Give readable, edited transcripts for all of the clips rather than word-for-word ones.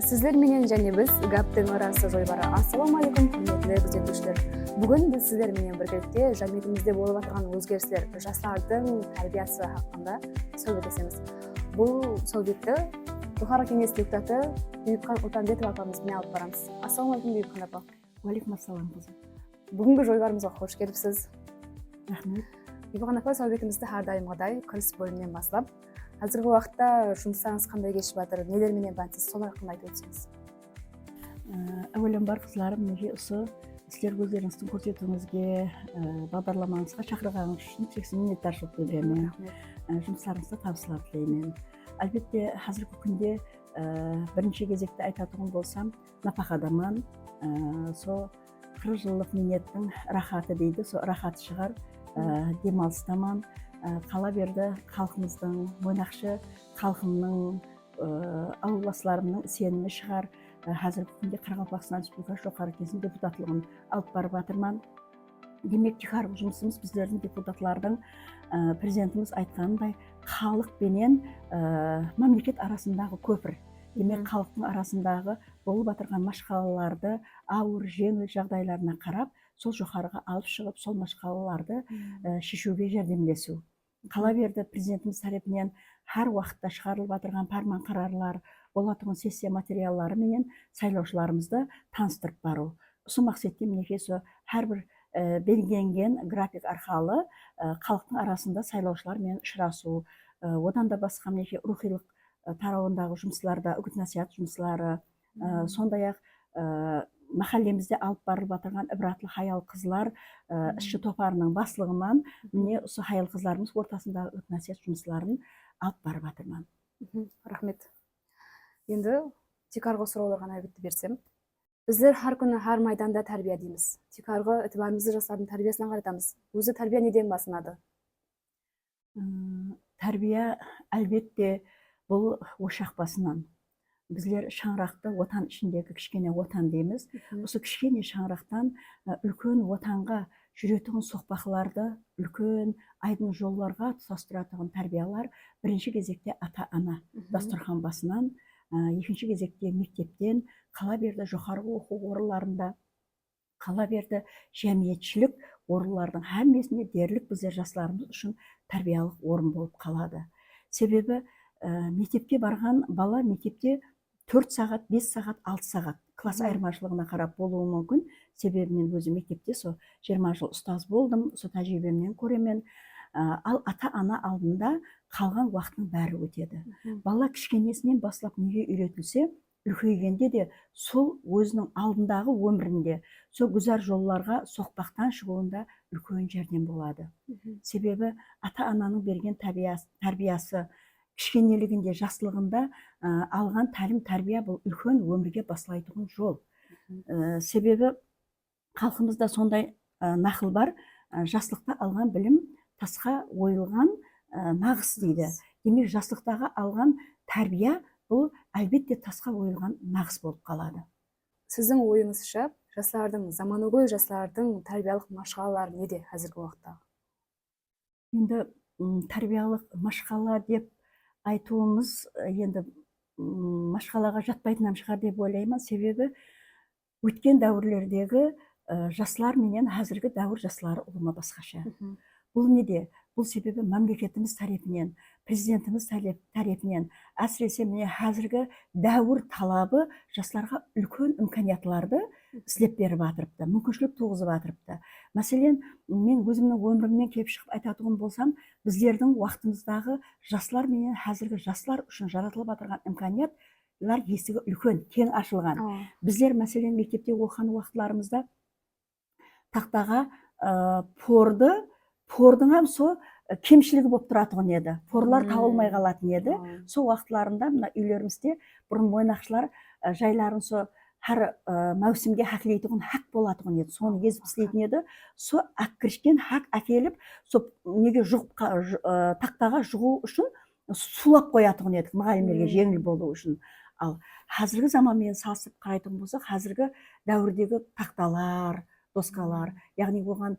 Сіздер менен және біз гаптың арасы жойбары. Ассаламалейкум, құрметті күзетушілер. Бүгін біз сіздер менен біргелікте жамиятымызда болып жатқан өзгерістер, жастардың тәрбиясы хақында сөйлесеміз. Бұл сөйлетті Бұхара кеңес депутаты Бүйікхан Отанбетова апамыз менен алып барамыз. Ассаламалейкум, Бүйікхан апа. Уалейкум ассалам қызым. Бүгінгі жойбарымызға қош келіпсіз. Рахмет. Бүйікхан апа, сөйлетімізді әрдайымғыдай кіріс бөлімінен бастап, қазіргі уақытта жұмыстарыңыз қандай кешіп жатыр, нелерменен бәнсіз, соны ақында айтып өтсеңіз. Әуелен бар қызларым, неге осы сіздер өздеріңіздің көрсетуіңізге, бағдарламаңызға шақырғаныңыз үшін шексіз minnettarшылық білдіремін. Жұмыстарыңызда табыстар тілеймін. Әлбетте, қазіргі күнде бірінші кезекте айтатұғын болсам, напақадаман, со 40 жылдық минеттің рахаты дейді, со рахаты шығар, демалыстаман. Қала берді халқымыздың, ойнақшы халқымның, ауылдастарымның сенімі шығар. Қазіргі күнде Қарақалпақстан Республикасы жоғары кеңесінің депутатлығын алып барып жатырмын. Демек, тихарғы жұмысымыз біздердің депутатлардың президентіміз айтқанындай халық пенен мемлекет арасындағы көпір. Демек, халықтың арасындағы болып жатырған машқалаларды ауыр, жеңіл жағдайларына қарап, сол жоғарыға алып шығып, сол машқалаларды шешуге жәрдемдесу. Қала берді президентіміз тарапынан әр уақытта шығарылып жатырған фарман қарарлар, болатын сессия материалдары менен сайлаушыларымызды таныстырып бару. Осы мақсатта мінекей әрбір белгіленген график арқылы халықтың арасында сайлаушылар менен ұшырасу. Одан да басқа мінекей рухилық тарауындағы жұмыстарда үгіт насихат жұмыстары, сондай-ақ махаллемізде алып барылып жатырған ібратлы хаял қызлар ішші топарының басылығынан міне осы хаял қызларымыз ортасындағы үгіт насихат жұмыстарын алып барып жатырмын. Рахмет. Енді тек арғы сұрауларға әлбетте берсем. Біздер әр күні әр майданда тәрбие дейміз. Тек арғы ітібарымызды жастардың тәрбиесінен қаратамыз. Өзі тәрбие неден басынады? Тәрбие әлбетте бұл ошақ басынан. Біздер шаңырақты отан ішіндегі кішкене отан дейміз. Осы кішкене шаңырақтан үлкен отанға жүретұғын соқпақыларды, үлкен айдын жолларға тұтастыратығын тәрбиялар бірінші кезекте ата-ана дастұрхан басынан, екінші кезекте мектептен, қала берді жоғарғы оқу орындарында, қала берді жәмиетшілік орынлардың әммесіне дерлік біздер жастарымыз үшін тәрбиялық орын болып қалады. Себебі мектепке барған бала мектепте 4 сағат, 5 сағат, 6 сағат класс айырмашылығына қарап болуы мүмкін. Себебі мен өзі мектепте 20 жыл ұстаз болдым, тәжірибемнен көремін. Ал ата-ана алдында қалған уақыттың бәрі өтеді. Бала кішкенесінен баслап неге үйретілсе, үлкейгенде де сол өзінің алдындағы өмірінде, сол гүзар жолларға соқпақтан шығуында үлкен жәрдем болады. Себебі ата-ананың берген тәрбиясы кішкенелігінде, жастылығында алған тәлім тәрбия бұл үлкен өмірге басылайтын жол. Себебі халқымызда сондай нақыл бар, жастықта алған білім тасқа ойылған нағыз дейді. Демек, жастықтағы алған тәрбия бұл әлбетте тасқа ойылған нағыз болып қалады. Сіздің ойыңызша, заманауи жастардың тәрбиялық машқалалары неде қазіргі уақытта? Енді тәрбиялық машқала деп айтуымыз енді машқалаға жатпайтынам шығар деп ойлаймын. Себебі өткен дәуірлердегі жастар менен қазіргі дәуір жастары ұлыма басқаша. Бұл неде? Бұл себебі мемлекетіміз тарапынан, президентіміз тарапынан, әсіресе міне қазіргі дәуір талабы жастарға үлкен имканиятларды іздеп беріп жатырыпты, мүмкіншілік туғызып жатырыпты. Мәселен, мен өзімнің өмірімнен келіп шығып айтатұғын болсам, біздердің уақытымыздағы жастар менен қазіргі жастар үшін жаратылып жатырған имканиятлар есігі үлкен, кең ашылған. Біздер мәселен мектепте оқыған уақытларымызда тақтаға пордың кемшілігі болып тұратығын еді. Порлар табылмай қалатын еді. Сол уақытларында мына үйлерімізде бұрын ойнақшылар жайларын әр мәусімге хақлейтіғын хақ болатығын еді. Соны езіп істейтін еді. Сол әккірішкен хақ әкеліп, неге тақтаға жұғу үшін сулап қоятығын еді, мұғалімдерге жеңіл болу үшін. Ал қазіргі заманмен салыстырып қарайтын болсақ, қазіргі дәуірдегі тақталар, доскалар, яғни оған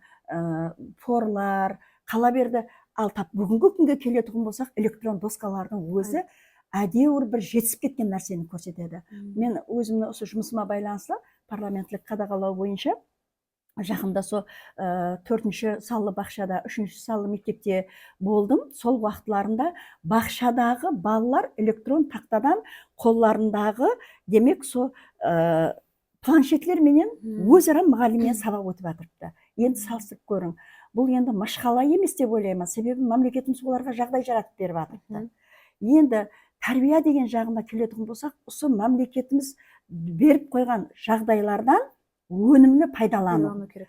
порлар, қала берді. Ал бүгінгі күнге келетұғын болсақ, электрон доскалардың өзі әдеуір бір жетісіп кеткен нәрсені көрсетеді. Мен өзімнің осы жұмысыма байланысты парламенттік қадағалау бойынша жақында сол 4-ші салы бақшада, 3-ші салы мектепте болдым. Сол уақытларында бақшадағы балалар электрон тақтадан қолларындағы, демек сол планшетлерменен өзара мұғаліммен сабақ өтіп жатырыпты. Енді салыстырып көрің. Бұл енді машқала емес деп ойлаймын. Себебі мемлекетіміз оларға жағдай жаратып беріп жатырыпты. Енді тәрбие деген жағына келетін болсақ, осы мемлекетіміз беріп қойған жағдайлардан өнімді пайдалану керек.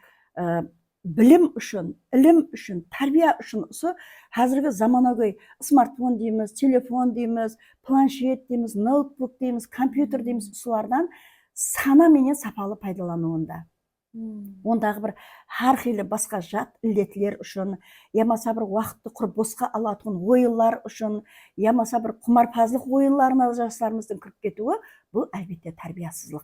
Білім үшін, ілім үшін, тәрбие үшін осы қазіргі заманауи смартфон дейміз, телефон дейміз, планшет дейміз, ноутбук дейміз, компьютер дейміз, солардан сана менен сапалы пайдалануында. Ондағы бір әрқилы басқа жат ілдетілер үшін, ямаса бір уақытты құрып босқа алатын ойындар үшін, ямаса бір құмарпазлық ойындарына жастарымыздың кіріп кетуі, бұл әлбетте тәрбиесіздік.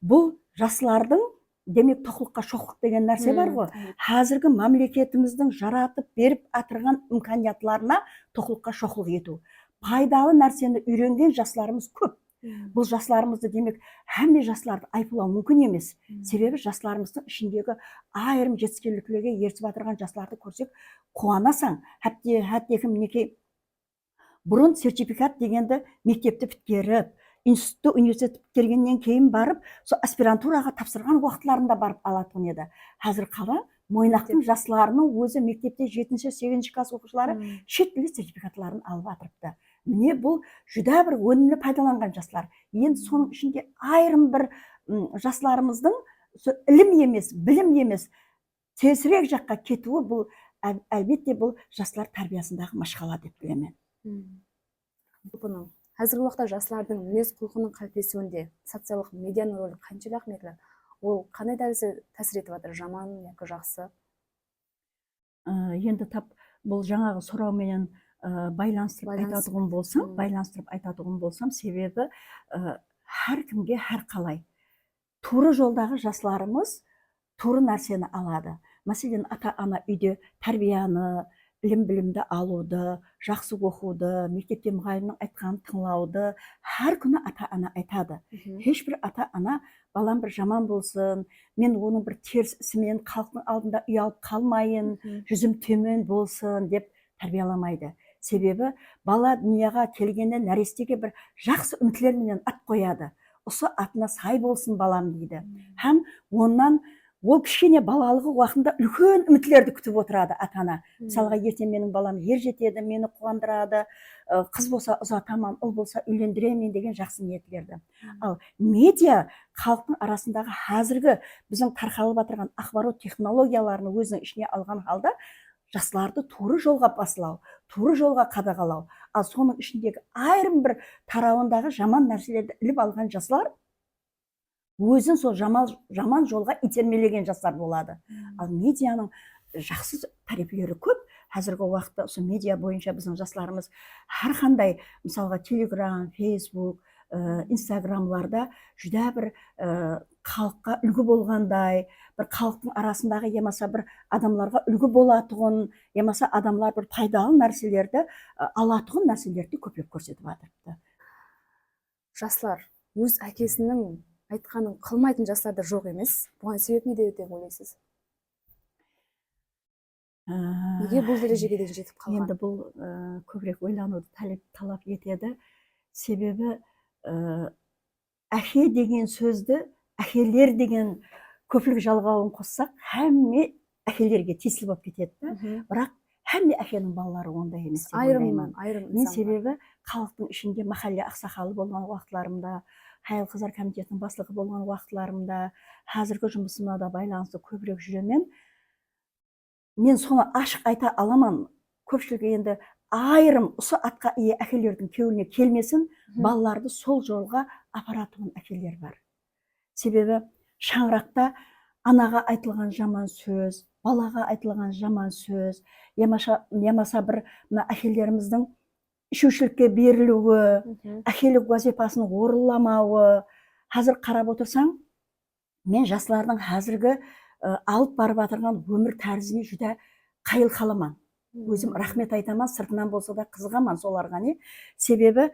Бұл жастардың, демек тоқлыққа шоқлық деген нәрсе бар ғой. Қазіргі мемлекетіміздің жаратып беріп атырған имканиятларына тоқлыққа шоқлық ету. Пайдалы нәрсені үйренген жастарымыз көп. Бұл жастарымызды демек әмде жастарды айыплау мүмкін емес. Себебі жастарымыздың ішіндегі айырым жетістіктерге ертіп атырған жастарды көрсек қуанасың. Әттекі мінекей бұрын сертификат дегенді мектепті біткеріп, институтты, университетті біткергеннен кейін барып, сол аспирантураға тапсырған уақытларында барып алатын еді. Қазір қала Мойнақтың жастарының өзі мектепте 7-ші, 8-ші класс оқушылары шет тілі сертификатларын алып атырыпты. Міне бұл жүдә бір өнімді пайдаланған жастар. Енді соның ішінде айырым бір жастарымыздың ілім емес, білім емес, тезірек жаққа кетуі, бұл әлбетте бұл жастар тәрбиесіндегі машқала деп білемін. Бұның қазіргі уақытта жастардың мінез құлқының қалыптасуында социалдық медианың рөлі қаншалык маңызды? Ол қандай дәрежеде тәсір етіп жатыр, жаман яки жақсы? Енді тап бұл жаңағы сұрауменен байланыстырып айтатұғын болсам, себебі әр кімге әр қалай. Туры жолдағы жастарымыз туры нәрсені алады. Мәселен, ата-ана үйде тәрбияны, білім-білімді алуды, жақсы оқуды, мектепте мұғалімнің айтқанын тыңлауды әр күні ата-ана айтады. Ешбір ата-ана балам бір жаман болсын, мен оның бір теріс ісімен халықтың алдында ұялып қалмайын, жүзім төмен болсын деп тәрбияламайды. Себебі бала дүнияға келгенде нәрестеге бір жақсы үмітлерменен ат қояды. Осы атына сай болсын балам дейді. Һәм оннан ол кішкене балалығы уақытында үлкен үмітлерді күтіп отырады ата-ана. Мысалға, ертең менің балам ер жетеді, мені қуандырады, қыз болса ұзатамын, ұл болса үйлендіремін деген жақсы ниетлерді. Ал медиа халықтың арасындағы қазіргі біздің тарқалып отырған ақпарат технологияларын өзінің ішіне алған халда жастарды туры жолға басылау, туры жолға қадағалау. Ал соның ішіндегі айырым бір тарауындағы жаман нәрселерді іліп алған жастар өзін сол жаман жолға итермелеген жастар болады. Ал медианың жақсы тарифлері көп. Қазіргі уақытта осы медиа бойынша біздің жастарымыз әрқандай, мысалға Телеграм, Фейсбук, Инстаграмларда жүдә бір халыққа үлгі болғандай, бір халықтың арасындағы емаса бір адамларға үлгі болатұғын, емаса адамлар бір пайдалы нәрселерді алатұғын нәрселерді көптеп көрсетіп жатырыпты. Жастар өз әкесінің айтқанын қылмайтын жастар да жоқ емес. Бұған себеп неде деп ойлайсыз? Неге бұл дәрежеге дейін жетіп қалған? Енді бұл көбірек ойлануды талап етеді. Себебі әке деген сөзді, әкелер деген көпшілік жалғауын қоссақ, әмме әкелерге тиесілі болып кетеді. Бірақ әмме әкенің балалары ондай емес деп ойлаймын. Мен себебі халықтың ішінде махалле ақсақалы болған уақытларымда, Хайыл қыздар комитетінің бастығы болған уақытларымда, қазіргі жұмысыма да байланысты көбірек жүремін. Мен соны ашық айта аламын. Көпшілігі енді айырым осы атқа ие әкелердің кеуіне келмесін, балаларды сол жолға апаратуын әкелер бар. Себебі шаңырақта анаға айтылған жаман сөз, балаға айтылған жаман сөз, ямаса бір әкелеріміздің ішушілікке берілуі, әкелік вазифасын орынламауы. Қазір қарап отырсаң, мен жастардың қазіргі алып барып жатырған өмір тәрізіне жүдә қайыл қаламан. өзім рахмет айтаман, сыртынан болса да қызығаман соларға, не себебі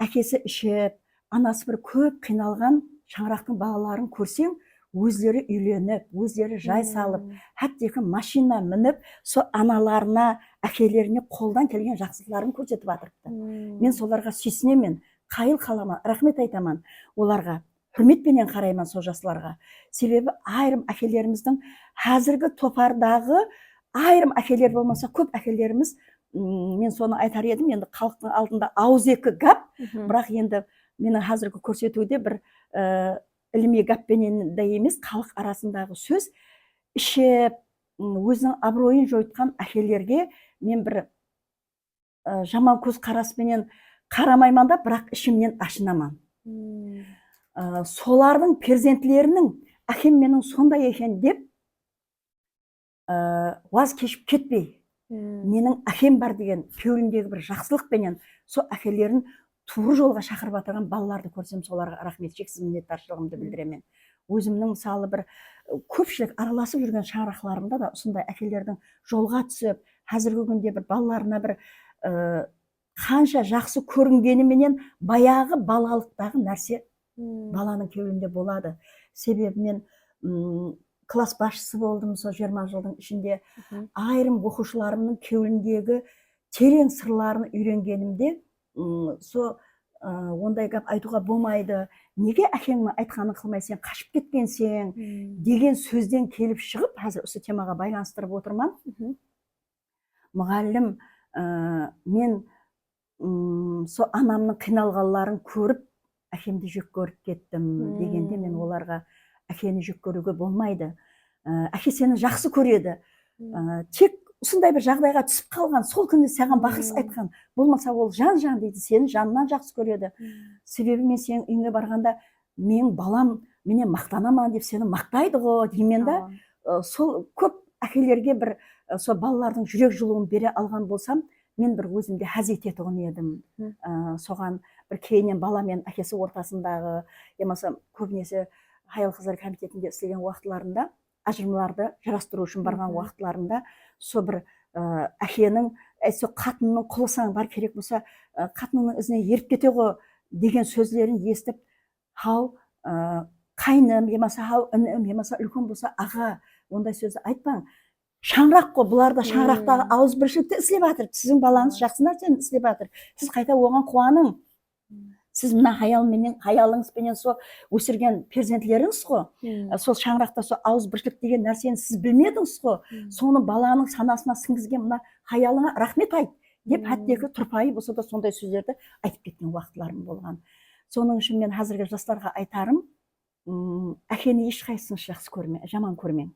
әкесі ішіп, анасы бір көп қиналған шаңырақтың балаларын көрсең, өздері үйленіп, өздері жай салып, әттекі машина мініп, сол аналарына, әкелеріне қолдан келген жақсыларын көрсетіп жатырыпты. Мен соларға сүйсінемін, қайыл қаламан, рахмет айтаман оларға, құрметпенен қарайман сол жасыларға. Себебі айрым әкелеріміздің қазіргі топардағы айрым әкелер болмаса, көп әкелеріміз, мен соны айтар едім, енді халықтың алдында ауызекі гап, бірақ енді менің қазіргі көрсетуде бір іліми гаппенен де емес, халық арасындағы сөз, ішіп, өзінің абыройын жойтқан әкелерге мен бір жаман көз қарасыменен қарамайман да, бірақ ішімнен ашынаман. Солардың перзентлерінің әкем менің сондай екен деп уаз кешіп кетпей, менің әкем бар деген кеуіліндегі бір жақсылықпенен сол әкелерін туғы жолға шақырып жатырған балаларды көрсем, соларға рахмет, шексіз minnettarшылығымды білдіремін. Өзімнің мысалы бір көпшілік араласып жүрген шаңырақларымда да осындай әкелердің жолға түсіп, қазіргі күнде бір балаларына бір қанша жақсы көрінгеніменен баяғы балалықтағы нәрсе баланың кеуілінде болады. Себебі мен класс басшысы болдым сол 20 жылдың ішінде. Айрым оқушыларымның кеуіліндегі терең сырларын үйренгенімде, ондай гап айтуға болмайды. Неге әкеңнің айтқанын қылмай сен қашып кеткенсің деген сөзден келіп шығып, қазір осы темаға байланыстырып отырман. Мұғалім, мен сол анамның қиналғанларын көріп, әкемді жек көріп кеттім дегенде, мен оларға әкені жек көруге болмайды. Әке сені жақсы көреді. Тек осындай бір жағдайға түсіп қалған, сол күнде саған бақыс айтқан, болмаса ол жан дейді, сені жанынан жақсы көреді. Себебі мен сенің үйіңе барғанда, мен балам менен мақтанаман деп сені мақтайды ғой деймін да. Сол көп әкелерге бір сол балалардың жүрек жылуын бере алған болсам, мен бір өзімде хәзет етуін едім. Соған бір кейінен бала мен әкесі ортасындағы, емаса көбінесе Хайыл қыздар комитетінде істеген уақытларында, ажырымаларды жарастыру үшін барған уақытларында, со бір әкенің, сол қатынның құлысаң бар керек болса, қатынның ізіне еріп кете ғой деген сөздерін естіп, хау қайным, емаса хау інім, емаса үлкен болса аға, ондай сөзді айтпаң. Шаңырақ қой, бұлар да шаңырақтағы ауыз біршілікті істеп жатыр. Сіздің балаңыз жақсы нәрсені істеп жатыр. Сіз қайта оған қуаның. Сіз мына хаялыңызбенен сол өсірген перзентлеріңіз ғой. Сол шаңырақта сол ауыз біршілік деген нәрсені сіз білмедіңіз ғой. Соны баланың санасына сіңгізген мына хаялыңа рахмет айт деп, әттегі тұрпайы болса да сондай сөздерді айтып кеткен уақытларым болған. Соның үшін мен қазіргі жастарға айтарым, әкені ешқайсыңыз жақсы көрме, жаман көрмең.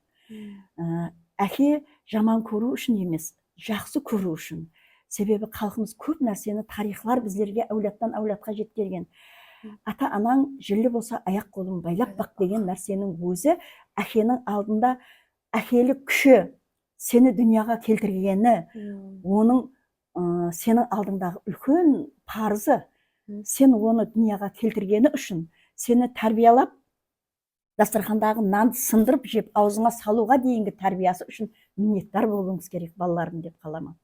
Әке жаман көру үшін емес, жақсы көру үшін. Себебі халқымыз көп нәрсені, тарихлар біздерге әулеттен әулетқа жеткерген. Ата анаң жілі болса аяқ қолын байлап бақ деген нәрсенің өзі әкенің алдында әкелік күші сені дүнияға келтіргені, оның сенің алдыңдағы үлкен парызы, сен оны дүнияға келтіргені үшін, сені тәрбиялап, дастархандағы нанды сындырып жеп, аузыңа салуға дейінгі тәрбиясы үшін minnettar болуыңыз керек балаларым деп қаламын.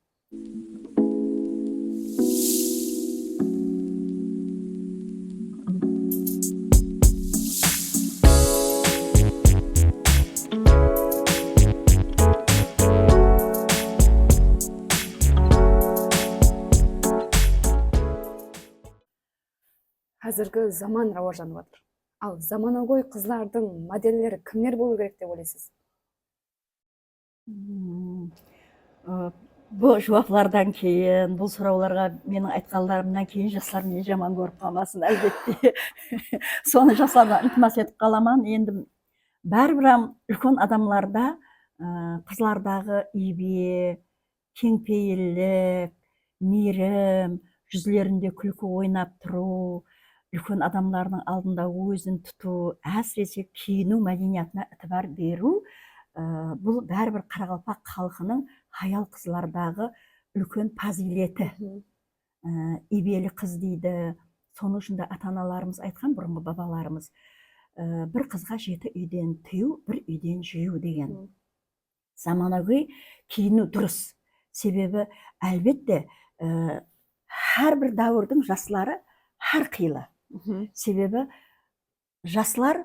Қазіргі заман рауажанып жатыр. Ал заманауи қыздардың модельдері кімдер болу керек деп ойлайсыз? Бұл жауаплардан кейін, бұл сұрауларға менің айтқандарымнан кейін жастар мені жаман көріп қалмасын, әлбетте. Соны жастарға ілтимас етіп қаламан. Енді бәрібір үлкен адамларда қызлардағы ибе, кеңпейілдік, мейірім, жүзлерінде күлкі ойнап тұру, үлкен адамлардың алдында өзін тұту, әсіресе киіну мәдениетіне ітібар беру, бұл бәрібір Қарақалпақ халқының хаял қызлардағы үлкен пазилеті. Ибелі қыз дейді. Соның үшін ата-аналарымыз айтқан, бұрынғы бабаларымыз, бір қызға 7 үйден тыю, бір үйден жию деген. Заманауи киіну дұрыс. себебі әлбетте әрбір дәуірдің жастары әрқилы. Себебі жастар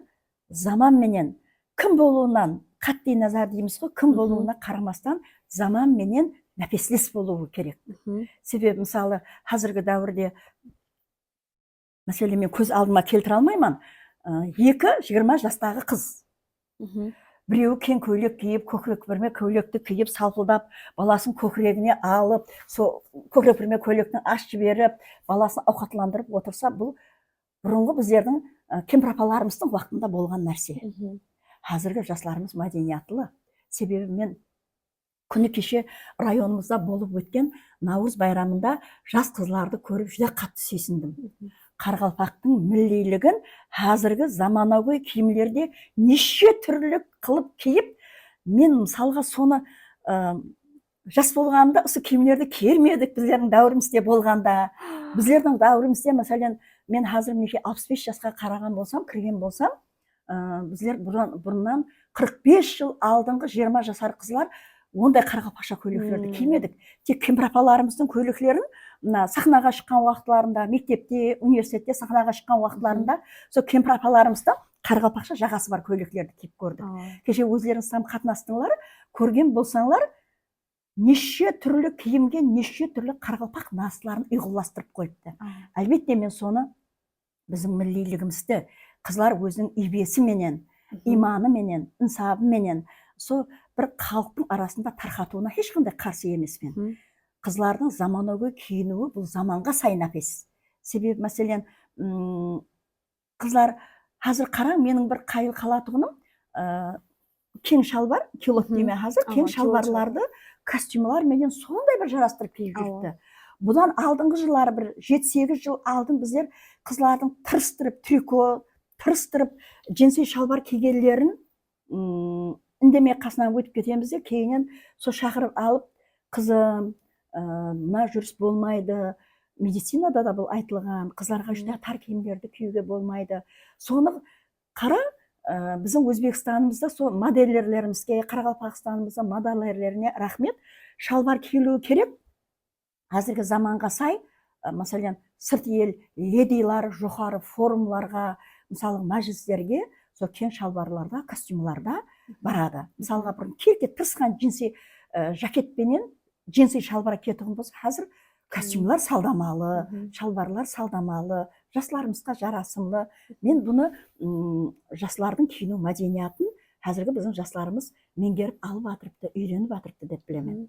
заманменен кім болуынан қатты назар дейміз ғой, кім болуына қарамастан заманменен нәпеслес болуы керек. Себебі мысалы қазіргі дәуірде, мәселен мен көз алдыма келтіре алмаймын, 20 жастағы қыз, біреуі кең көйлек киіп, көкірек бүрме көйлекті киіп, салпылдап, баласын көкірегіне алып, сол көкірек бүрме көйлектің аш жіберіп, баласын ауқатландырып отырса, бұл бұрынғы біздердің кемпір апаларымыздың уақытында болған нәрсе. Қазіргі жастарымыз мәдениетлі. Себебі мен күні кеше районымызда болып өткен Наурыз байрамында жас қызларды көріп жүре қатты сүйсіндім. Қарақалпақтың миллилігін қазіргі заманауи киімдерде неше түрлі қылып киіп, мен мысалға соны жас болғанда осы киімдерді киермедік біздердің дәуірімізде болғанда. Біздердің дәуірімізде, мәселен, мен қазір мінекей 65 жасқа қараған болсам, кірген болсам, біздер бұрыннан 45 жыл алдыңғы 20 жасар қызлар ондай қарақалпақша көйлектерді кимедік. Тек кемпір апаларымыздың көйлектерін сахнаға шыққан уақытларында, мектепте, университетте сахнаға шыққан уақытларында сол кемпір апаларымызда қарақалпақша жағасы бар көйлектерді киіп көрдік. Кеше өздеріңіз там қатынастыңдар, көрген болсаңдар, неше түрлі киімге неше түрлі қарақалпақ насыларын ұйғыластырып қойыпты. Әлбетте мен соны біздің миллилігімізді қызлар өзінің ибесіменен, иманыменен, инсабыменен, сол бір халықтың арасында тарқатуына ешқандай қарсы емеспін. Қызлардың заманауи киінуі бұл заманға сай нәпес. Себебі мәселен, қызлар қазір қараң, менің бір қайыл қалатұғыным, кең шалбар, килот деме қазір, кең шалбарларды костюмлар менен сондай бір жарастырып киіп жүрді. Бұдан алдыңғы жыллары бір 7-8 жыл алдын біздер қызлардың тырыстырып, трико, тырыстырып, джинси шалбар кигенлерін үндемей қасынан өтіп кетеміз де, кейінен сол шақырып алып, қызым, мына жүріс болмайды, медицинада да бұл айтылған, қызларға жүре тар киімдерді киюге болмайды. Соны қара, біздің Өзбекстанымызда сол модельерлерімізге, Қарақалпақстанымызда модельерлеріне рахмет, шалбар киілуі керек. Қазіргі заманға сай, мәселен, сырт ел ледилар, жоғары форумларға, мысалы мәжілістерге, сол кең шалбарларда, костюмларда барады. Мысалға бұрын келте тырысқан джинси жакетпенен джинси шалбар кетуін болса, қазір костюмлар салдамалы, шалбарлар салдамалы, жастарымызға жарасымлы. Мен бұны жастардың киіну мәдениетін қазіргі біздің жастарымыз меңгеріп алып атырыпты, үйреніп атырыпты деп білемін.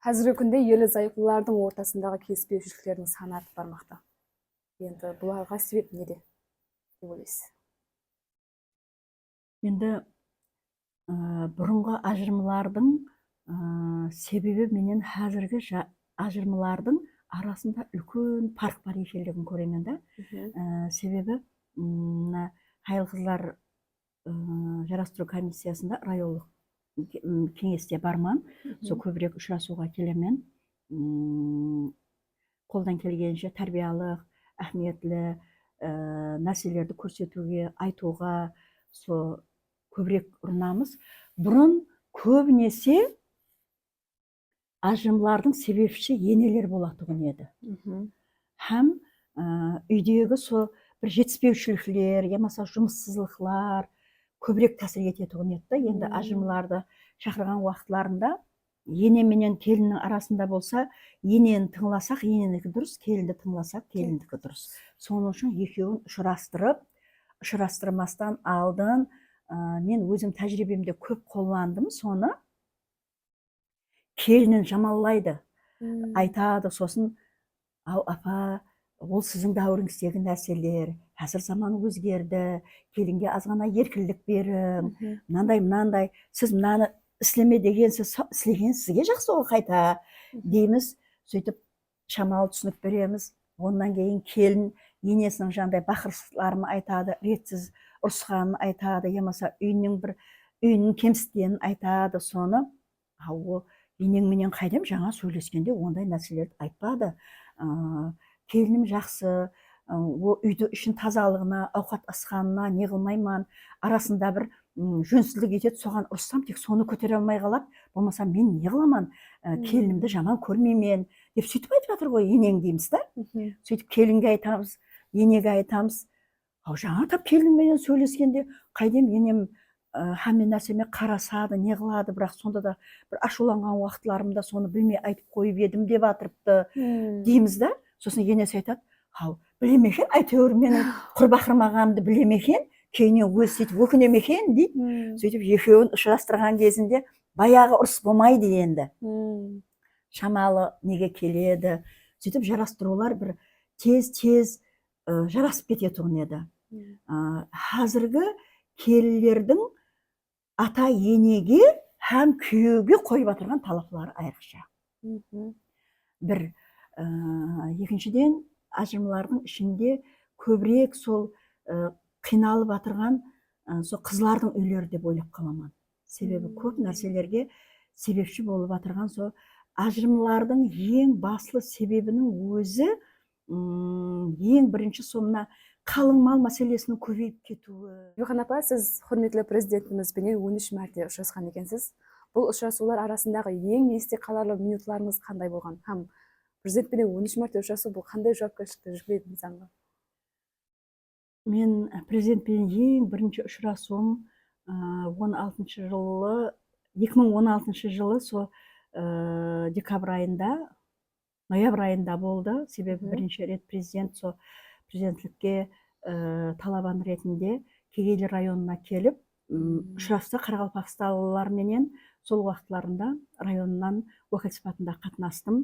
Қазіргі күнде ерлі зайыптылардың ортасындағы келіспеушіліктердің саны артып бармақта. Енді бұларға себеп неде деп ойлайсыз? Енді бұрынғы ажырмалардың себебі менен қазіргі ажырмалардың арасында үлкен парк бар екендігін көремін да. Себебі қайыл қызлар жарастыру комиссиясында районлық кеңесте барман, сол көбірек ұшырасуға келемен. Қолдан келгенше тәрбиялық, әхметлі нәрселерді көрсетуге, айтуға сол көбірек ұрынамыз. Бұрын көбінесе ажырымлардың себепші енелер болатұғын еді. Һәм үйдегі сол бір жетіспеушіліктер, ямаса жұмыссыздықтар көбірек тәсір ететұғын еді. Енді ажырымларды шақырған уақытларында ене менен келіннің арасында болса, енені тыңласақ, ененікі дұрыс, келінді тыңласақ, келіндікі дұрыс. Соның үшін екеуін ұшырастырмастан алдын мен өзім тәжірибемде көп қолландым. Соны келінін жамаллайды, айтады, сосын, ау апа, ол сіздің дәуіріңіздегі нәрселер, қазір заман өзгерді, келінге азғана еркіндік берің, мынандай, сіз мынаны істеме деген, сіз істеген сізге жақсы ғой қайта дейміз. Сөйтіп шамалы түсінік береміз. Ондан кейін келін енесінің жандай бақырсыздарын айтады, ретсіз ұрысқанын айтады, ямаса үйінің кемсіткенін айтады. Соны енең менен қайдам жаңа сөйлескенде ондай нәрселерді айтпады. Келінім жақсы, үйді үшін тазалығына, ауқат асқанына не қылмайман, арасында бір жөнсіздік етеді, соған ұрыссам, тек соны көтере алмай қалады. Болмаса мен не қыламан, келінімді жаман көрмеймен деп сөйтіп айтып жатыр ғой енең дейміз да. Сөйтіп келінге айтамыз, енеге айтамыз. Ал жаңа тап келінменен сөйлескенде қайдем енем хаммен нәрсеме қарасады, не қылады, бірақ сонда да бір ашуланған уақытларымда соны білмей айтып қойып едім деп жатырыпты дейміз да. Сосын енесі айтады, ал біле ме екен, әйтеуір менің құрбақырым ағамды біле ме екен, кейіннен өзі сөйтіп өкіне ме екен дейді. Сөйтіп екеуін ұшырастырған кезінде баяғы ұрыс болмайды енді. Шамалы неге келеді. Сөйтіп жарастырулар бір тез жарасып кететін еді. Қазіргі келілердің ата енеге һәм күйеуге қойып отырған талаптары айрықша. Бір екіншіден ажырымлардың ішінде көбірек сол қиналып отырған сол қызлардың үйлері деп ойлап қаламын. Себебі көп нәрселерге себепші болып отырған сол ажырымлардың ең басты себебінің өзі ең бірінші соңына қалың мал мәселесінің көбейіп кетуі. Гүлхан апа, сіз құрметті президентімізбенен 13 мәрте ұшырасқан екенсіз. Бұл ұшырасулар арасындағы ең есте қаларлық минутларыңыз қандай болған? Һәм президентпенен 13 мәрте ұшырасу бұл қандай жауапкершілікті жүктейді инсанға? Мен президентпен ең бірінші ұшырасуым 2016 жылы сол декабрь айында, ноябрь айында болды. Себебі бірінші рет президент сол президентлікке талабан ретінде Кегейлі районына келіп ұшырасты. Қарақалпақсталыларменен сол уақытларында районынан өкіл сипатында қатынастым.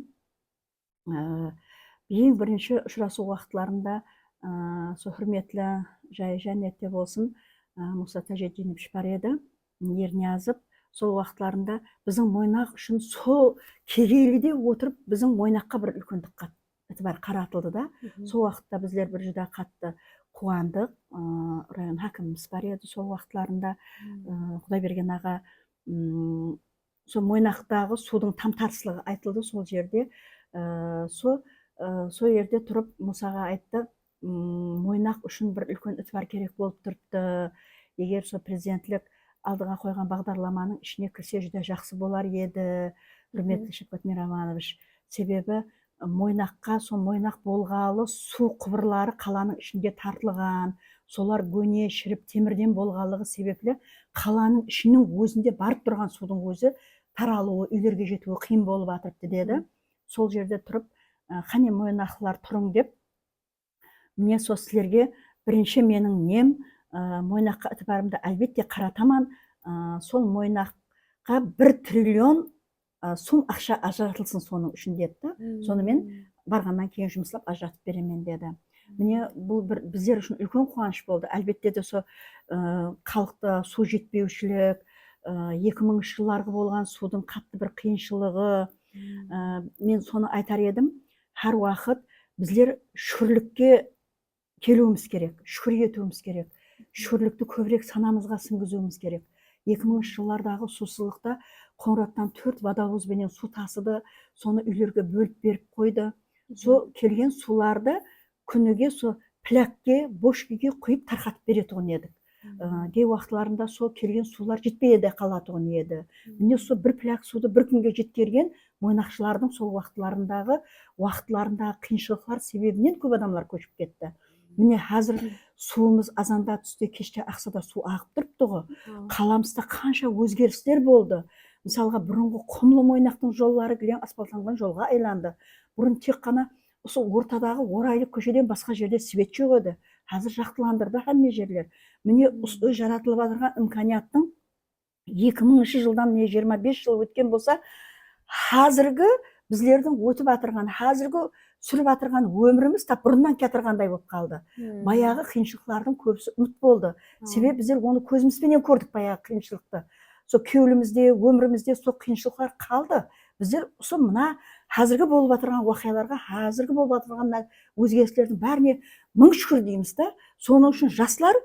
Ең бірінші ұшырасу уақытларында сол хүрметлі жәннетте болсын Мұса Тажетдинович бар еді, Ерниязов. Сол уақытларында біздің Мойнақ үшін сол Кегейліде отырып біздің Мойнаққа бір үлкен диққат қаратылды да. Сол уақытта біздер бір жүдә қатты қуандық. Район хакіміміз бар еді сол уақытларында. Құдайберген аға сол Мойнақтағы судың тамтарсылығы айтылды сол жерде. Сол жерде тұрып Мұсаға айтты, Мойнақ үшін бір үлкен ітбар керек болып тұрды. Егер сол президентлік алдыға қойған бағдарламаның ішіне кірсе жүдә жақсы болар еді. Құрметті Шевкат Мираманович, себебі Мойнаққа сол Мойнақ болғалы су құбырлары қаланың ішінде тартылған, солар көне шіріп темірден болғалығы себеплі қаланың ішінің өзінде барып тұрған судың өзі таралуы, үйлерге жетуі қиын болып жатырыпты деді. Сол жерде тұрып, қане Мойнақлар тұрың деп, міне сол сілерге бірінші менің нем Мойнаққа ітібарымды әлбетте қаратаман. Сол Мойнаққа 1 триллион сом ақша ажыратылсын соның үшін деді. Соны мен барғаннан кейін жұмыслап ажыратып беремен деді. Міне бұл біздер үшін үлкен қуаныш болды. Әлбетте де сол халықта су жетпеушілік, 2000 жылларғы болған судың қатты бір қиыншылығы. Мен соны айтар едім. Әр уақыт біздер шүрлікке келуіміз керек, шүкір етуіміз керек. Шүрлікті көбірек санамызға сіңгізуіміз керек. 2000 жыллардағы сусыздықта Қоңыраттан 4 водовозбенен су тасыды, соны үйлерге бөліп беріп қойды. Сол келген суларды күніге сол піләкке, бошкеге құйып тарқатып беретұғын едік. Кей уақытларында сол келген сулар жетпей еді қалатұғын еді. Міне сол бір піләк суды бір күнге жеткерген Мойнақшылардың сол уақытларындағы қиыншылықтар себебінен көп адамлар көшіп кетті. Міне қазір суымыз азанда түсте, кеште ақсада су ағып тұрыпты ғой. Қаламызда қанша өзгерістер болды. Мысалға, бұрынғы құмлы Мойнақтың жоллары кілең асфальтталған жолға айланды. Бұрын тек қана осы ортадағы орайлы көшеден басқа жерде свет жоқ еді. Қазір жақтыландырды әмме жерлер. Міне жаратылып отырған имканияттың 2000 жылдан 25 жыл өткен болса, қазіргі біздердің өтіп атырған, қазіргі сүріп атырған өміріміз тап бұрыннан кетірғандай болып қалды. Баяғы қиыншылықтардың көбісі ұмыт болды. Себебі біздер оны көзімізбенен көрдік баяғы қиыншылықты. Сол кеуілімізде, өмірімізде сол қиыншылықтар қалды. Біздер осы мына қазіргі болып атырған уақияларға, қазіргі болып атырған өзгерістердің бәріне мың шүкір дейміз да. Соның үшін жастар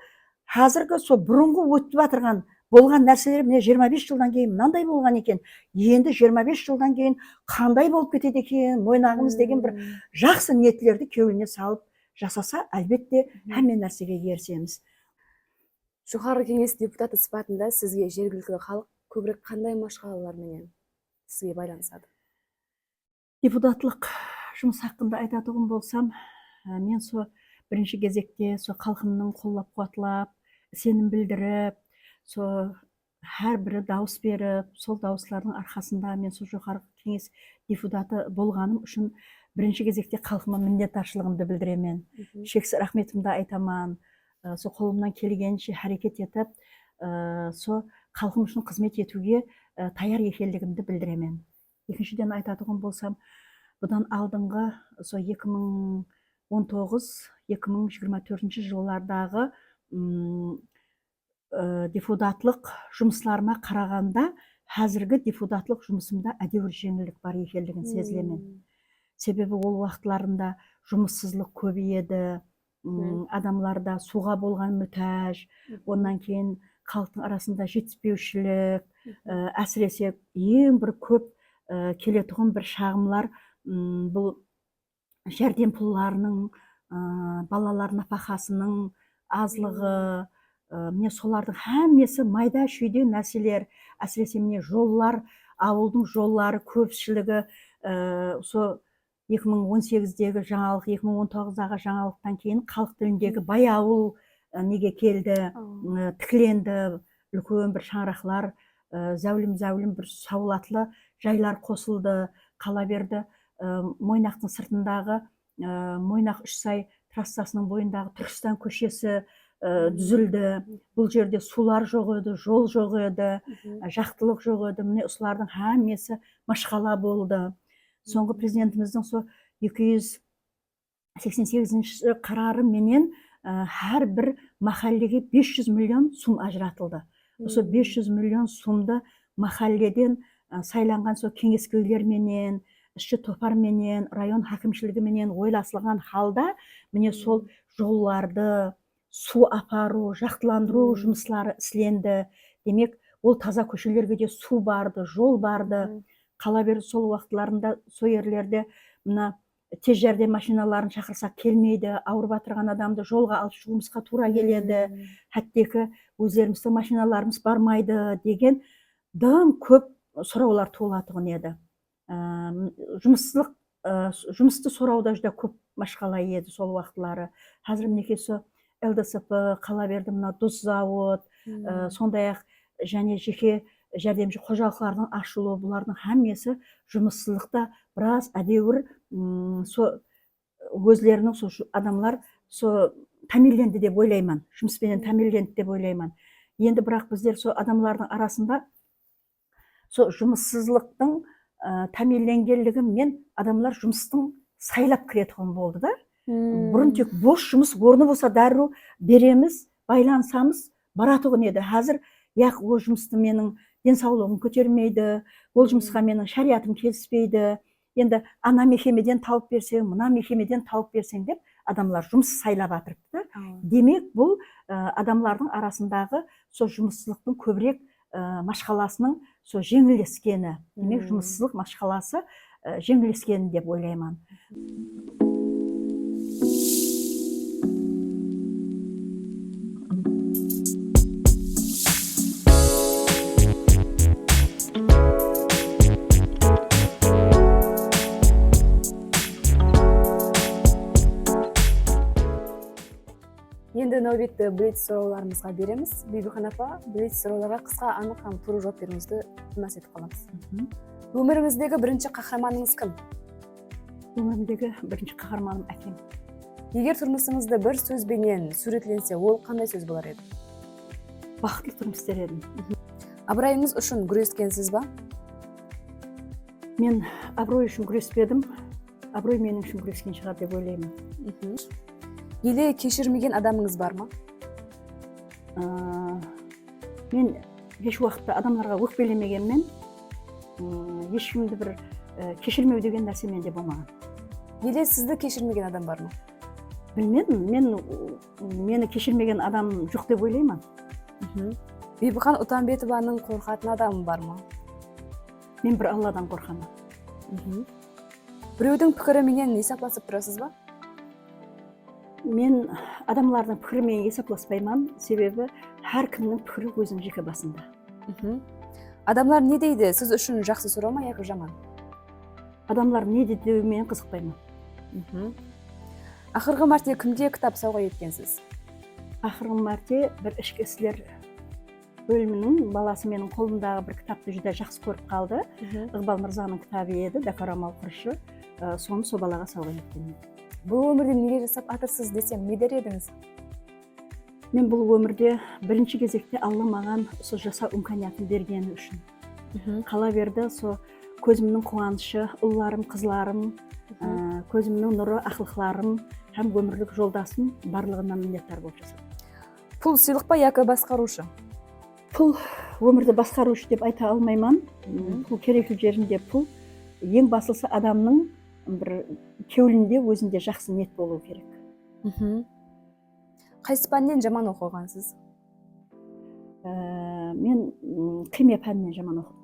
қазіргі сол бұрынғы өтіп атырған болған нәрселер міне 25 жылдан кейін мынандай болған екен. Енді 25 жылдан кейін қандай болып кетеді екен, Мойнағымыз деген бір жақсы ниеттілерді кеуіліне салып жасаса, әлбетте әмме нәрсеге ерсеміз. Жоғары кеңес депутаты сипатында сізге жергілікті халық көбірек қандай машғалаларменен сізге байланысады? Депутатлық жұмыс хақында айтатығым болсам, мен со бірінші кезекте со халқымның қолдап қуатлап, сенім білдіріп, со әр бірі дауыс беріп, сол дауыслардың арқасында мен со жоғарғы кеңес депутаты болғаным үшін бірінші кезекте халқыма minnettarçылығымды білдіремін. Шексіз рахметімді айтаман. Со қолымнан келгенше әрекет етіп, со халқым үшін қызмет етуге таяр екендігімді білдіремін. Екіншіден айтатығым болсам, бұдан алдыңғы со 2019-2024 жылдардағы депутатлық жұмысларыма қарағанда, қазіргі депутатлық жұмысымда әдеуір жеңілдік бар екендігін сезілемін. Себебі ол уақытларында жұмыссызлық көбейеді, адамларда суға болған мүтәж, онан кейін халықтың арасында жетіспеушілік, әсіресе ең бір көп келетұғын бір шағымлар бұл жәрдем пұлларының, балалар нафақасының азлығы, міне солардың әммесі майда шүйде нәрселер, әсіресе міне жоллар, ауылдың жоллары көпшілігі со 2018-дегі жаңалық, 2019-дағы жаңалықтан кейін халық тіліндегі бай ауыл неге келді, тікіленді, үлкен бір шаңырақлар, зәулім бір саулатлы жайлар қосылды, қала берді. Мойнақтың сыртындағы Мойнақ Үшсай трассасының бойындағы Түркістан көшесі дүзілді. Бұл жерде сулар жоқ еді, жол жоқ еді, жақтылық жоқ еді. Міне осылардың әммесі машқала болды. Соңғы президентіміздің со 288-ші қарары менен әр бір махаллеге 500 миллион сум ажыратылды. Осы 500 миллион сумды махалледен сайланған со кеңескейлер менен, ішкі топар менен, район хакімшілігі менен ойласылған халда, міне сол жолларды, су апару, жақтыландыру жұмыслары ісленді. Демек, ол таза көшелерге де су барды, жол барды. Қала берді сол уақытларында сол ерлерде мына тез жәрдем машиналарын шақырсақ келмейді, ауырып жатырған адамды жолға алып жұмысқа тура келеді, әттекі өздеріміздің машиналарымыз бармайды деген дым көп сұраулар туылатығын еді. Жұмысты сұрауда жүдә көп машқала еді сол уақытлары. Қазір мінекей со ЛДСП, қала берді мына дұз зауыт, сондай-ақ және жеке жәрдемші қожалықтардың ашылуы, бұлардың әммесі жұмыссыздықта біраз әдеуір өздерінің адамлар тәмелленді деп ойлаймын, жұмыспенен тәмелленді деп ойлаймын. Енді бірақ біздер адамлардың арасында жұмыссыздықтың тәмелленгенлігін мен адамлар жұмыстың сайлап кіретұғын болды да. Бұрын тек бос жұмыс орны болса дәру береміз, байлансамыз баратұғын еді. Қазір яқ ол жұмысты менің денсаулығым көтермейді, ол жұмысқа менің шариатым келіспейді. Енді ана мекемеден тауып берсең, мына мекемеден тауып берсең деп адамлар жұмыс сайлап атырыпты. Демек, бұл адамлардың арасындағы со жұмыссыздықтың көбірек машқаласының со жеңілдескені. Демек, жұмыссыздық машқаласы жеңілдескені деп ойлаймын. Енді нәубетті блиц сұрауларымызға береміз. Бибихан апа, блиц сұрауларға қысқа анық һәм туры жауап беруіңізді үміт етіп қаламыз. Өміріңіздегі бірінші қаһарманыңыз кім? Өмірімдегі бірінші қаһарманым әкем. Егер тұрмысыңызды бір сөзбенен суретленсе, ол қандай сөз болар еді? Бақытлы тұрмыс дер едім. Абыройыңыз үшін күрескенсіз ба? Мен абырой үшін күреспедім, абырой менің үшін күрескен шығар деп ойлаймын. Еле кешірмеген адамыңыз бар ма? Мен еш уақытта адамларға өкпелемегенмен, ешкімді бір кешірмеу деген нәрсе менде болмаған. Еле сізді кешірмеген адам бар ма? Білмедім, мені кешірмеген адам жоқ деп ойлаймын. Бибихан Утамбетованың қорқатын адамы бар ма? Мен бір Алладан қорқамын. Біреудің пікірі менен есепласып тұрасыз ба? Мен адамлардың пікірімен есепласпаймын, себебі әр кімнің пікірі өзінің жеке басында. Адамлар не дейді? Сіз үшін жақсы сұрау ма, яки жаман? Адамдар не дейді мен қызықпаймын. Ақырғы мәрте кімге кітап сауға еткенсіз? Ақырғы мәрте бір ішкі істер бөлімінің баласы менің қолымдағы бір кітапты жүдә жақсы көріп қалды. Иғбал Мырзаның кітабы еді, Дәкорамал құрышы. Соны сол балаға сауға еткенмін. Бұл өмірде неге жасап атырсыз десем, не дер едіңіз? Мен бұл өмірде бірінші кезекте Алла маған сол жасау имканиятын бергені үшін. Қала берді, сол көзімнің қуанышы, ұлларым, қызларым, көзімнің нұры, ақылқыларым, һәм өмірлік жолдасым барлығынан миннеттар болып жасады. Пұл сыйлық па, яки басқарушы? Пұл өмірді басқарушы деп айта алмаймын. Пұл керекті жерінде пұл. Ең басылысы адамның бір кеуілінде өзінде жақсы ниет болу керек. Қайсы пәннен жаман оқығансыз? Мен химия пәнінен жаман оқыдым.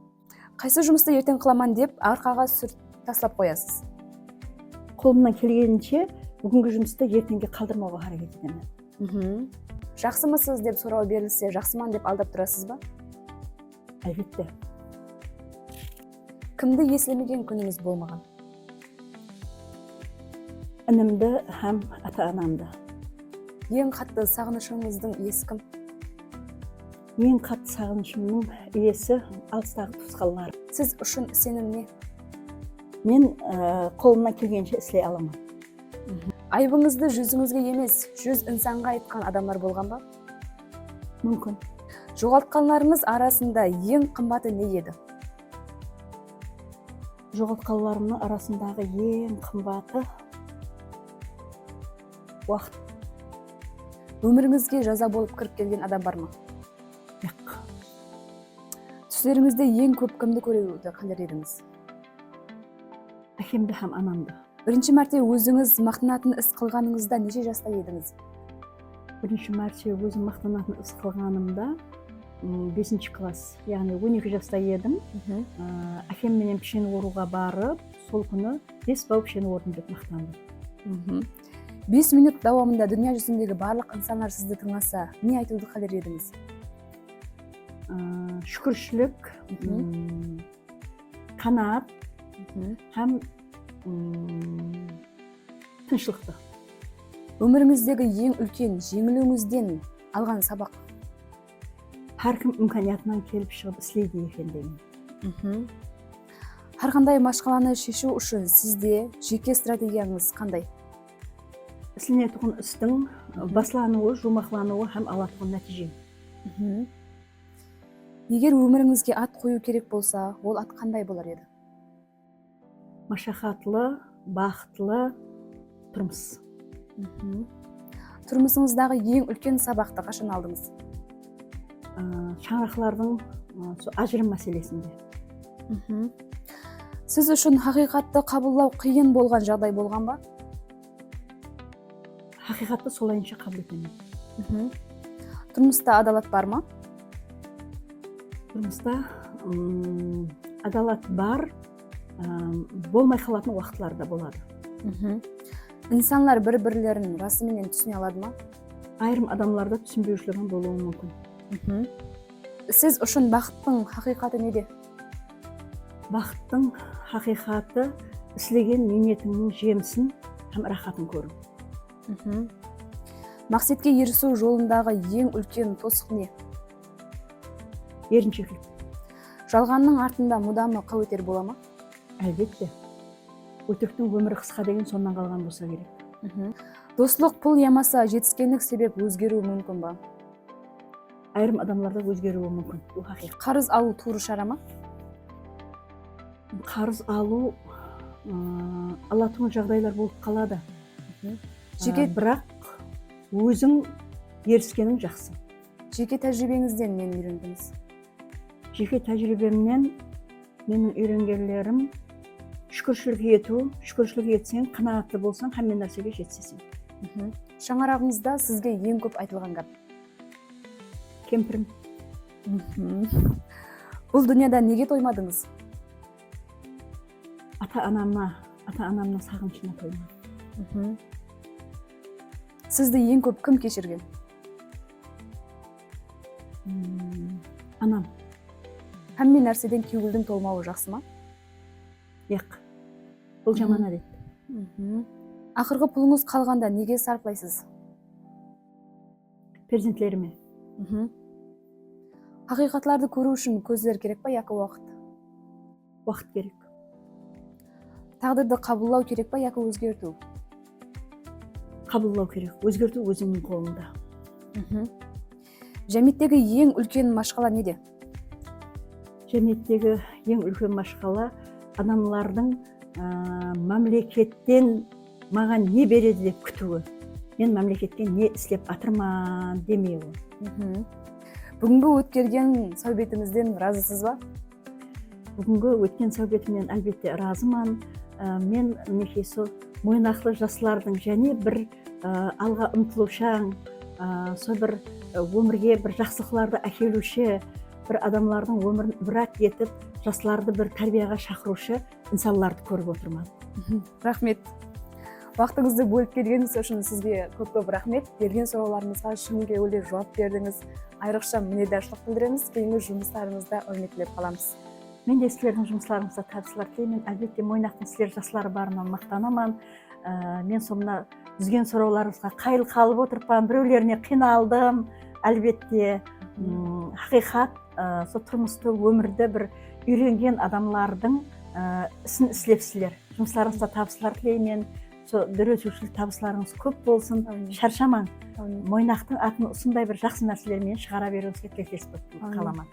Қайсы жұмысты ертең қыламан деп арқаға сүрт таслап қоясыз? Қолымнан келгенінше бүгінгі жұмысты ертеңге қалдырмауға харакет етемін. Жақсымысыз деп сұрау берілсе, жақсыман деп алдап тұрасыз ба? Әлбетте. Кімді есілмеген күніңіз болмаған? Інімді һәм ата-анамды. Ең қатты сағынышыңыздың иесі кім? Ең қатты сағынышымның иесі алыстағы туысқанларым. Сіз үшін сенім не? Мен қолымнан келгенше істей аламын. Айыбыңызды жүзіңізге емес, 100 инсанға айтқан адамдар болған ба? Мүмкін. Жоғалтқанларыңыз арасында ең қымбаты не еді? Жоғалтқанларымның арасындағы ең қымбаты уақыт. Өміріңізге жаза болып кіріп келген адам бар ма? Жоқ. Түстеріңізде ең көп кімді көруді қалар едіңіз? Әкемді һәм анамды. Бірінші мәрте өзіңіз мақтанатын іс қылғаныңызда неше жаста едіңіз? Бірінші мәрте өзім мақтанатын іс қылғанымда 5 класс, яғни 12 жаста едім. Әкем менен пішен оруға барып, сол күні 5 бау пішен ордым деп мақтандым. 5 минут давамында дүния жүзіндегі барлық инсандар сізді тыңласа, не айтуды қалар едіңіз? Шүкіршілік, қанат һәм тыныштықты. Өміріңіздегі ең үлкен жеңілуіңізден алған сабақ? Әркім имканиятынан келіп шығып істейді екендігін. Әрқандай машқаланы шешу үшін сізде жеке стратегияңыз қандай? Ісленетұғын істің басылануы, жұмақлануы һәм алатұғын нәтиже. Егер өміріңізге ат қою керек болса, ол ат қандай болар еді? Машақатлы, бақытлы тұрмыс. Тұрмысыңыздағы ең үлкен сабақты қашан алдыңыз? Шаңырақлардың ажырым мәселесінде. Сіз үшін хақиқатты қабылдау қиын болған жағдай болған ба? Хақиқатты солайынша қабыл етемін. Тұрмыста адалат бар ма? Тұрмыста адалат бар, болмай қалатын уақытларда болады. Инсанлар бір-бірлерін расыменен түсіне алады ма? Айрым адамларда түсінбеушілігін болуы мүмкін. Сіз үшін бақыттың хақиқаты неде? Бақыттың хақиқаты істеген ниетіңнің жемісін һәм рахатын көру. Мақсатқа ерісу жолындағы ең үлкен тосық не? Еріншектік. Жалғанның артында мұдамы қауетер бола ма? Әлбетте. Өтіріктің өмірі қысқа деген соннан қалған болса керек. Достық пұл ямаса жетіскендік себеп өзгеруі мүмкін ба? Айрым адамларда өзгеруі мүмкін. Бұл хақиқат. Қарыз алу туры шара ма? Қарыз алу алатұғын жағдайлар болып қалады. Бірақ өзің еріскенің жақсы. Жеке тәжірибеңізден нені үйрендіңіз? Жеке тәжірибемнен менің үйренгенлерім шүкіршілік етсең, қанағатты болсаң, һәм нәрсеге жетсесің. Шаңырағыңызда сізге ең көп айтылған гәп? Кемпірім. Бұл дүнияда неге тоймадыңыз? Ата-анамның сағынышына тоймадым. Сізді ең көп кім кешірген? Анам. Һәмме нәрседен күйгілдің толмауы жақсы ма? Яқ. Бул жаман адет. Акыркы пулуңуз калганда неге сарплайсыз? Перзентлериме. Акыйкатларды көрүү үчүн көздөр керек ба, яки убакыт? Убакыт керек. Тагдырды кабылдоо керек ба, яки өзгөртүү? Кабылдоо керек. Өзгөртүү өзүңүн колуңда. Жамиеттеги эң үлкен машкала неде? Жамиеттеги эң үлкен машкала адамдардын мамлекеттен маған не береді деп күтуі. Мен мамлекетке не істеп атырман демеуі. Бүгүнкү өткөргөн соhбетиңизден ыраазысыз ба? Бүгүнкү өткен соhбетимден албетте ыраазыман. Мен минекей со мойнактуу жаштардын және бір алга умтулушаң, со бір өмірге бір жакшылыкларды әкелуші, бір адамдардын өмірін ибрат етіп, жаштарды бір тарбияга шақырушы инсанларды көрүп отурман. Рахмет. Вактыңызды бөлүп келгениңиз үчүн сизге көп рахмет. Берген суроолорубузга чын көңүлдүү жооп бердиңиз. Айрыкча мыннедашылык билдиребиз. Кийинки жумуштарыңызда өрмөктөп калабыз. Мен де силердин жумуштарыңызда табышлар тилеймин. Албетте мойнактын силер жаштары барынан мактанаман. Мен сомна түзген суроолорубузга кайыл калып отуруппан, бирөөлөрүнө кыйналдым. Албетте хакыйкат со турмуштуу өмүрдө бир үйрөнгөн адамдардын исин ислепсиздер. Жумуштарыңызда табышлар тилеймин. Со дөрөсүчүлүк табышларыңыз көп болсун. Шаршамаң. Мойнактын атын ушундай бир жакшы нерселер менен чыгара берүүңүзгө телектеш болуп каламан.